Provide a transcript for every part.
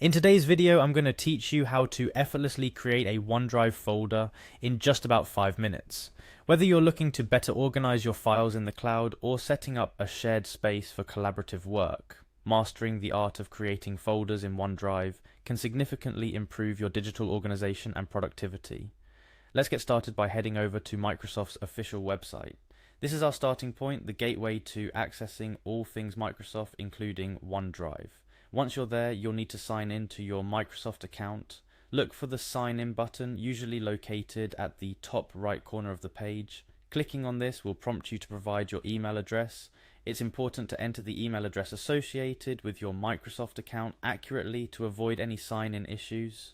In today's video, I'm going to teach you how to effortlessly create a OneDrive folder in just about 5 minutes. Whether you're looking to better organize your files in the cloud or setting up a shared space for collaborative work, mastering the art of creating folders in OneDrive can significantly improve your digital organization and productivity. Let's get started by heading over to Microsoft's official website. This is our starting point, the gateway to accessing all things Microsoft, including OneDrive. Once you're there, you'll need to sign in to your Microsoft account. Look for the sign in button, usually located at the top right corner of the page. Clicking on this will prompt you to provide your email address. It's important to enter the email address associated with your Microsoft account accurately to avoid any sign-in issues.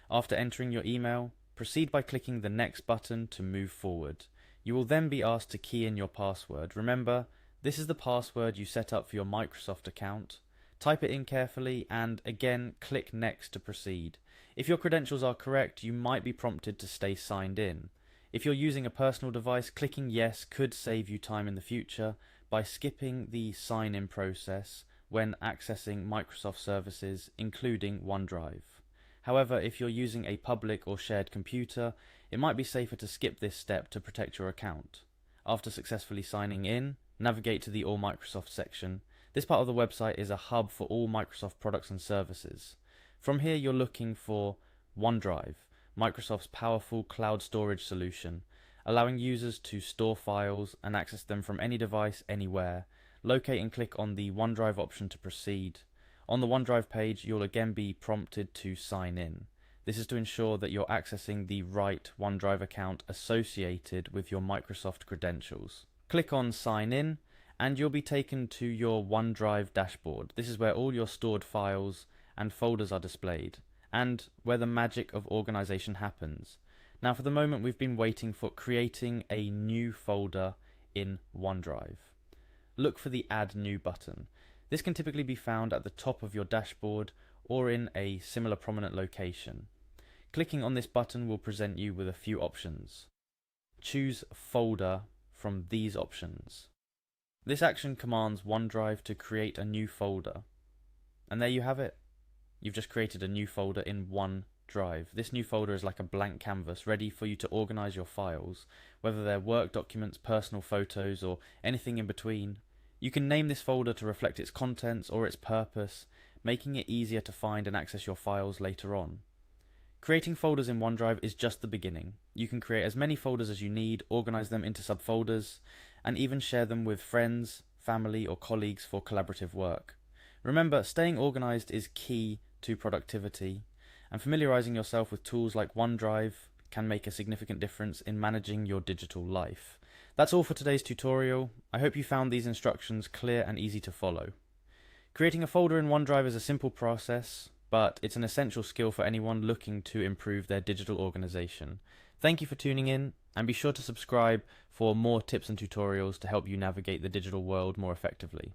After entering your email, proceed by clicking the next button to move forward. You will then be asked to key in your password. Remember, this is the password you set up for your Microsoft account. Type it in carefully and again click next to proceed. If your credentials are correct, you might be prompted to stay signed in. If you're using a personal device, clicking yes could save you time in the future by skipping the sign-in process when accessing Microsoft services, including OneDrive. However, if you're using a public or shared computer, it might be safer to skip this step to protect your account. After successfully signing in, navigate to the All Microsoft section. This part of the website is a hub for all Microsoft products and services. From here, you're looking for OneDrive, Microsoft's powerful cloud storage solution, allowing users to store files and access them from any device, anywhere. Locate and click on the OneDrive option to proceed. On the OneDrive page, you'll again be prompted to sign in. This is to ensure that you're accessing the right OneDrive account associated with your Microsoft credentials. Click on Sign In, and you'll be taken to your OneDrive dashboard. This is where all your stored files and folders are displayed, and where the magic of organization happens. Now, for the moment, we've been waiting for creating a new folder in OneDrive. Look for the Add New button. This can typically be found at the top of your dashboard or in a similar prominent location. Clicking on this button will present you with a few options. Choose Folder from these options. This action commands OneDrive to create a new folder. And there you have it. You've just created a new folder in OneDrive. This new folder is like a blank canvas, ready for you to organize your files, whether they're work documents, personal photos, or anything in between. You can name this folder to reflect its contents or its purpose, making it easier to find and access your files later on. Creating folders in OneDrive is just the beginning. You can create as many folders as you need, organize them into subfolders, and even share them with friends, family, or colleagues for collaborative work. Remember, staying organized is key to productivity, and familiarizing yourself with tools like OneDrive can make a significant difference in managing your digital life. That's all for today's tutorial. I hope you found these instructions clear and easy to follow. Creating a folder in OneDrive is a simple process, but it's an essential skill for anyone looking to improve their digital organization. Thank you for tuning in, and be sure to subscribe for more tips and tutorials to help you navigate the digital world more effectively.